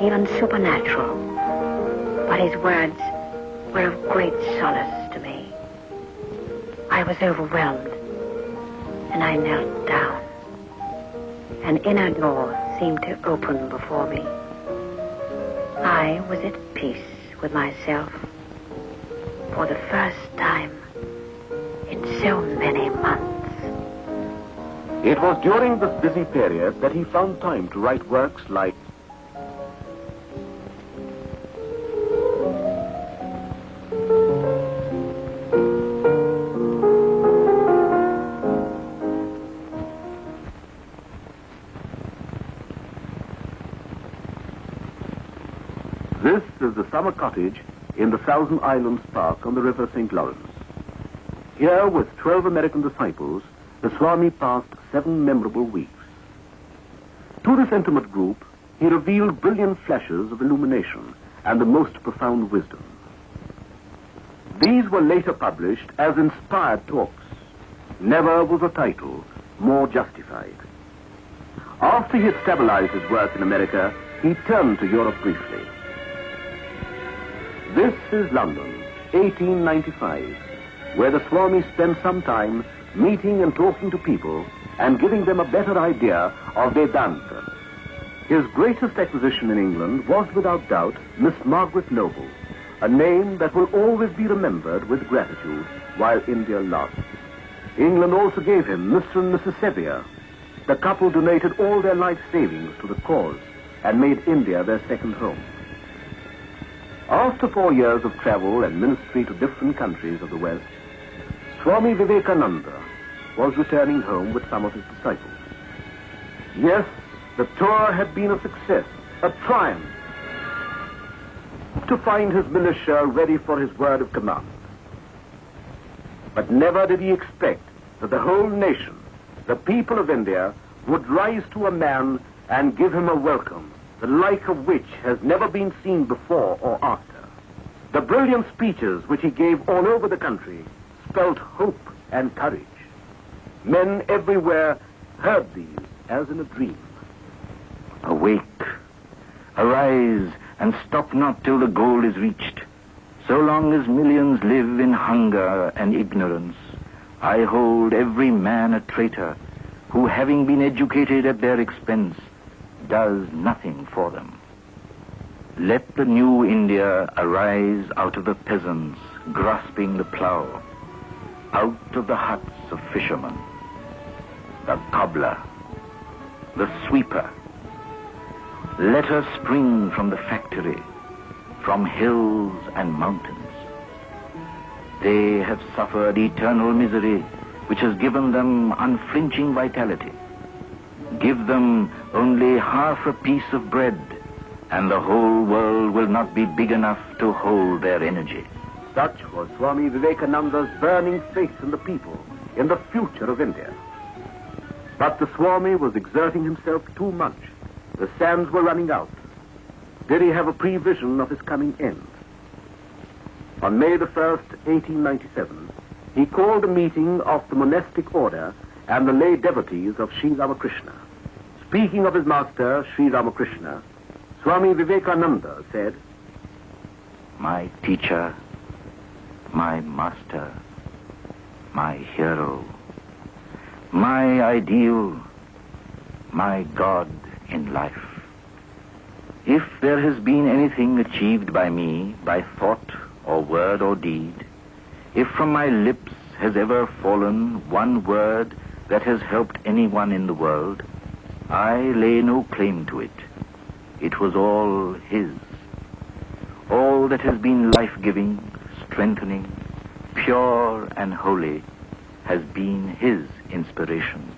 even supernatural, but his words were of great solace to me. I was overwhelmed, and I knelt down. An inner door seemed to open before me. I was at peace with myself for the first time in so many months. It was during this busy period that he found time to write works like This is the summer cottage in the Thousand Islands Park on the river St. Lawrence. Here, with 12 American disciples, the Swami passed 7 memorable weeks. To this intimate group, he revealed brilliant flashes of illumination and the most profound wisdom. These were later published as inspired talks. Never was a title more justified. After he had stabilized his work in America, he turned to Europe briefly. This is London, 1895, where the Swami spent some time meeting and talking to people and giving them a better idea of Vedanta. His greatest acquisition in England was without doubt Miss Margaret Noble, a name that will always be remembered with gratitude while India lasts. England also gave him Mr. and Mrs. Sevier. The couple donated all their life savings to the cause and made India their second home. After 4 years of travel and ministry to different countries of the West, Swami Vivekananda was returning home with some of his disciples. Yes, the tour had been a success, a triumph. To find his militia ready for his word of command. But never did he expect that the whole nation, the people of India, would rise to a man and give him a welcome, the like of which has never been seen before or after. The brilliant speeches which he gave all over the country spelled hope and courage. Men everywhere heard these as in a dream. Awake, arise, and stop not till the goal is reached. So long as millions live in hunger and ignorance, I hold every man a traitor who, having been educated at their expense, does nothing for them. Let the new India arise out of the peasants grasping the plough, out of the huts of fishermen, the cobbler, the sweeper. Let her spring from the factory, from hills and mountains. They have suffered eternal misery, which has given them unflinching vitality. Give them only half a piece of bread, and the whole world will not be big enough to hold their energy. Such was Swami Vivekananda's burning faith in the people, in the future of India. But the Swami was exerting himself too much. The sands were running out. Did he have a prevision of his coming end? On May the 1st, 1897, he called a meeting of the monastic order and the lay devotees of Sri Ramakrishna. Speaking of his master, Sri Ramakrishna, Swami Vivekananda said, "My teacher, my master, my hero, my ideal, my God in life. If there has been anything achieved by me, by thought or word or deed, if from my lips has ever fallen one word that has helped anyone in the world, I lay no claim to it. It was all his. All that has been life-giving, strengthening, pure and holy has been his inspiration,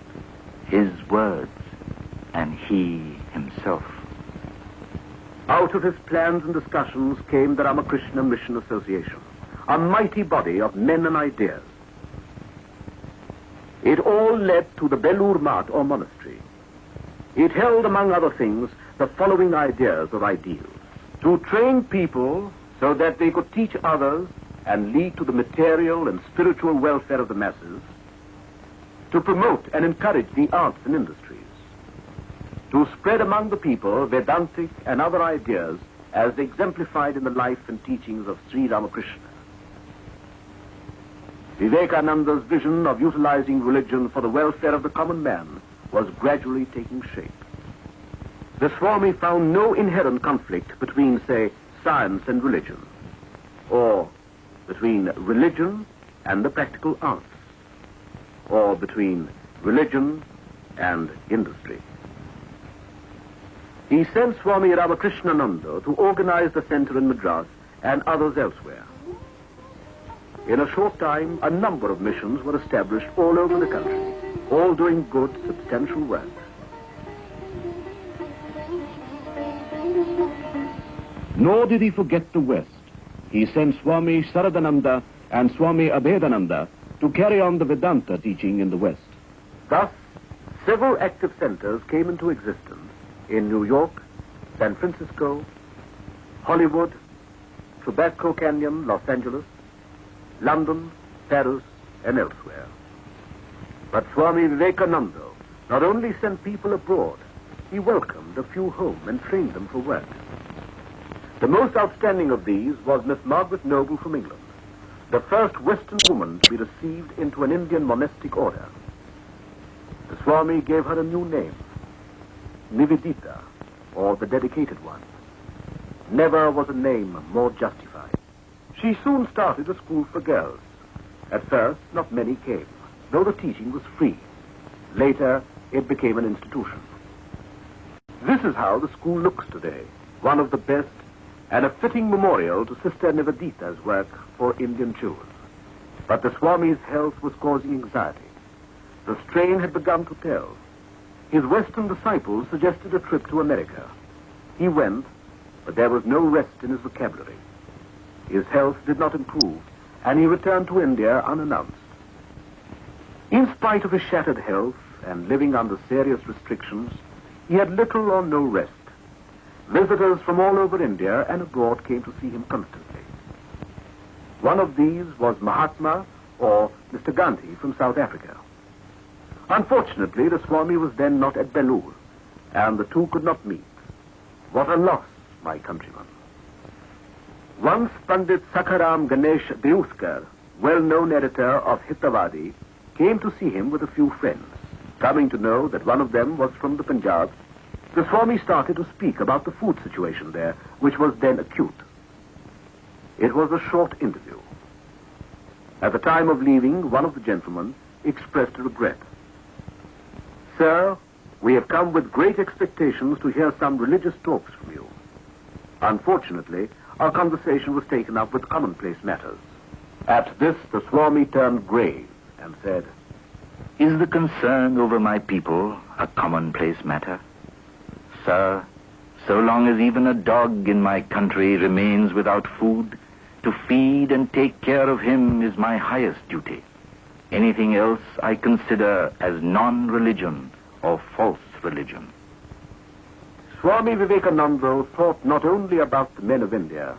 his words, and he himself." Out of his plans and discussions came the Ramakrishna Mission Association, a mighty body of men and ideas. It all led to the Belur Math or monastery. It held, among other things, the following ideas or ideals: to train people so that they could teach others and lead to the material and spiritual welfare of the masses, to promote and encourage the arts and industries, to spread among the people Vedantic and other ideas as exemplified in the life and teachings of Sri Ramakrishna. Vivekananda's vision of utilizing religion for the welfare of the common man was gradually taking shape. The Swami found no inherent conflict between, say, science and religion, or between religion and the practical arts, or between religion and industry. He sent Swami Ramakrishnananda to organize the center in Madras and others elsewhere. In a short time, a number of missions were established all over the country, all doing good, substantial work. Nor did he forget the West. He sent Swami Saradananda and Swami Abhedananda to carry on the Vedanta teaching in the West. Thus, several active centers came into existence in New York, San Francisco, Hollywood, Tobacco Canyon, Los Angeles, London, Paris, and elsewhere. But Swami Vivekananda not only sent people abroad, he welcomed a few home and trained them for work. The most outstanding of these was Miss Margaret Noble from England, the first Western woman to be received into an Indian monastic order. The Swami gave her a new name, Nivedita, or the dedicated one. Never was a name more justified. She soon started a school for girls. At first, not many came, though the teaching was free. Later, it became an institution. This is how the school looks today, one of the best and a fitting memorial to Sister Nivedita's work for Indian children. But the Swami's health was causing anxiety. The strain had begun to tell. His Western disciples suggested a trip to America. He went, but there was no rest in his vocabulary. His health did not improve, and he returned to India unannounced. In spite of his shattered health and living under serious restrictions, he had little or no rest. Visitors from all over India and abroad came to see him constantly. One of these was Mahatma, or Mr. Gandhi from South Africa. Unfortunately, the Swami was then not at Belur, and the two could not meet. What a loss, my countrymen. Once Pandit Sakharam Ganesh Deuskar, well-known editor of Hitavadi, came to see him with a few friends. Coming to know that one of them was from the Punjab, the Swami started to speak about the food situation there, which was then acute. It was a short interview. At the time of leaving, one of the gentlemen expressed a regret. "Sir, we have come with great expectations to hear some religious talks from you. Unfortunately, our conversation was taken up with commonplace matters." At this, the Swami turned grave and said, Is the concern over my people a commonplace matter? Sir, so long as even a dog in my country remains without food, to feed and take care of him is my highest duty. Anything else I consider as non-religion or false religion. Swami Vivekananda thought not only about the men of India,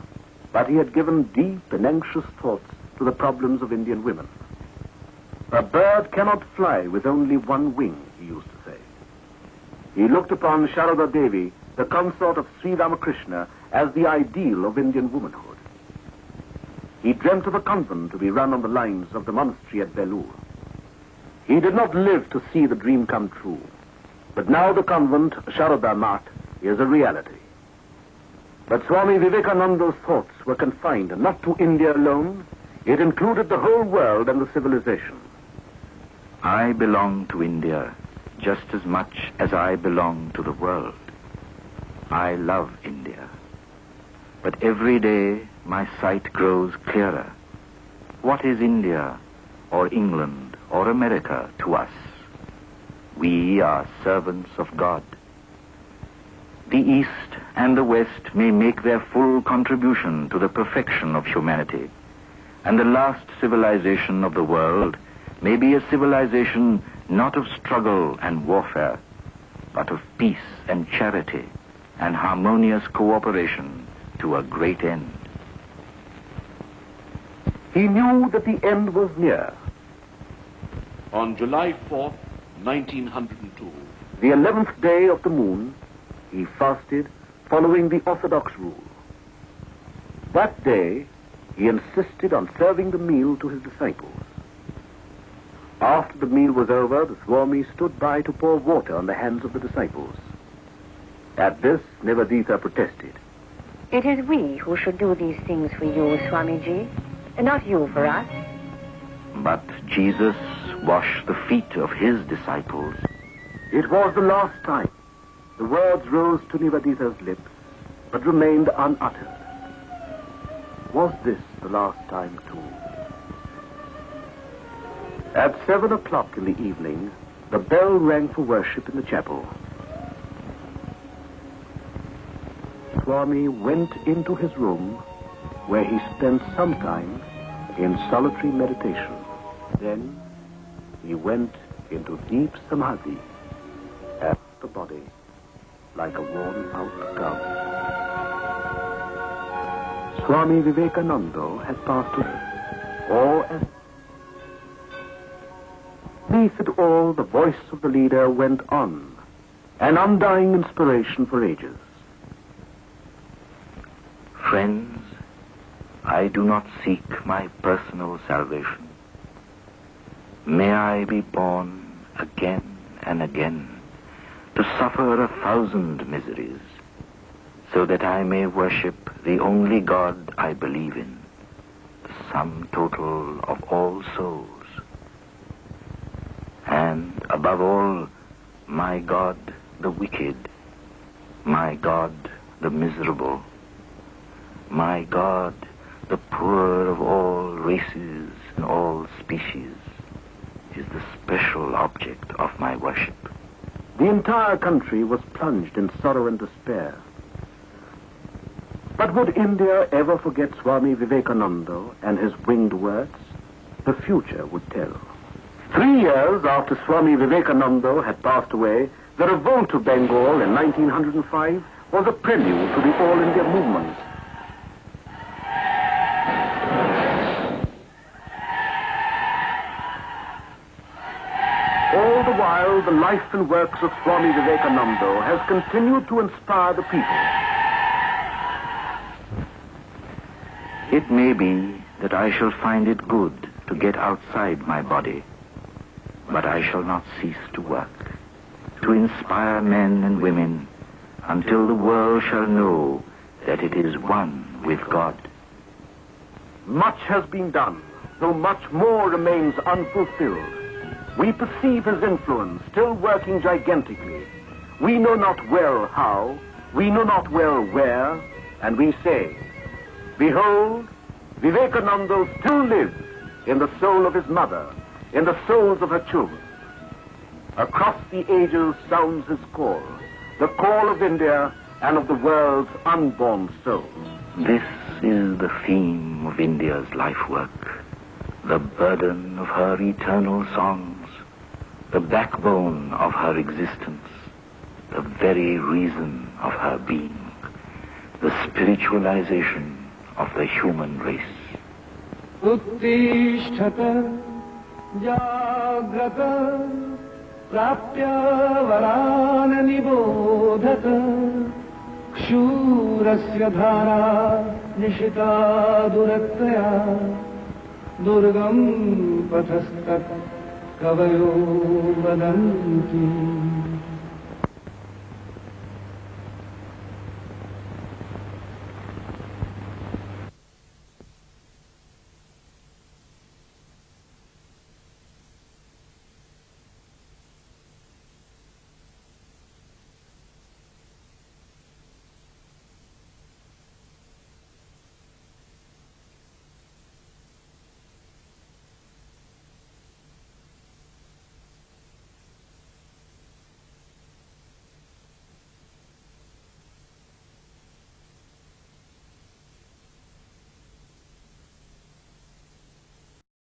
but he had given deep and anxious thoughts to the problems of Indian women. A bird cannot fly with only one wing, he used to say. He looked upon Sharada Devi, the consort of Sri Ramakrishna, as the ideal of Indian womanhood. He dreamt of a convent to be run on the lines of the monastery at Belur. He did not live to see the dream come true, but now the convent, Sharada Mat, is a reality. But Swami Vivekananda's thoughts were confined not to India alone. It included the whole world and the civilization. I belong to India just as much as I belong to the world. I love India. But every day my sight grows clearer. What is India or England or America to us? We are servants of God. The East and the West may make their full contribution to the perfection of humanity, and the last civilization of the world may be a civilization not of struggle and warfare, but of peace and charity and harmonious cooperation to a great end. He knew that the end was near. On July 4th, 1902, The 11th day of the moon, he fasted, following the orthodox rule. That day, he insisted on serving the meal to his disciples. After the meal was over, the Swami stood by to pour water on the hands of the disciples. At this, Nivadita protested. It is we who should do these things for you, Swamiji, and not you for us. But Jesus washed the feet of his disciples. It was the last time. The words rose to Nivadita's lips, but remained unuttered. Was this the last time, too? At 7 o'clock in the evening, the bell rang for worship in the chapel. Swami went into his room, where he spent some time in solitary meditation. Then he went into deep samadhi, at the body like a worn-out gun. Swami Vivekananda had passed away, or as beneath it all, the voice of the leader went on, an undying inspiration for ages. Friends, I do not seek my personal salvation. May I be born again and again to suffer 1,000 miseries, so that I may worship the only God I believe in, the sum total of all souls. And above all, my God the wicked, my God the miserable, my God the poor of all races and all species, is the special object of my worship. The entire country was plunged in sorrow and despair. But would India ever forget Swami Vivekananda and his winged words? The future would tell. 3 years after Swami Vivekananda had passed away, the revolt of Bengal in 1905 was a prelude to the All India movement. All the while, the life and works of Swami Vivekananda has continued to inspire the people. It may be that I shall find it good to get outside my body, but I shall not cease to work, to inspire men and women until the world shall know that it is one with God. Much has been done, though much more remains unfulfilled. We perceive his influence still working gigantically. We know not well how, we know not well where, and we say, behold, Vivekananda still lives in the soul of his mother, in the souls of her children. Across the ages sounds his call, the call of India and of the world's unborn soul. This is the theme of India's life work, the burden of her eternal songs, the backbone of her existence, the very reason of her being, the spiritualization of the human race. उत्तिष्ठत जाग्रत प्राप्य वरान निबोधत क्षूरस्य धारा निशिता दुरत्तया दुर्गम पथस्तत् कवयो वदन्ति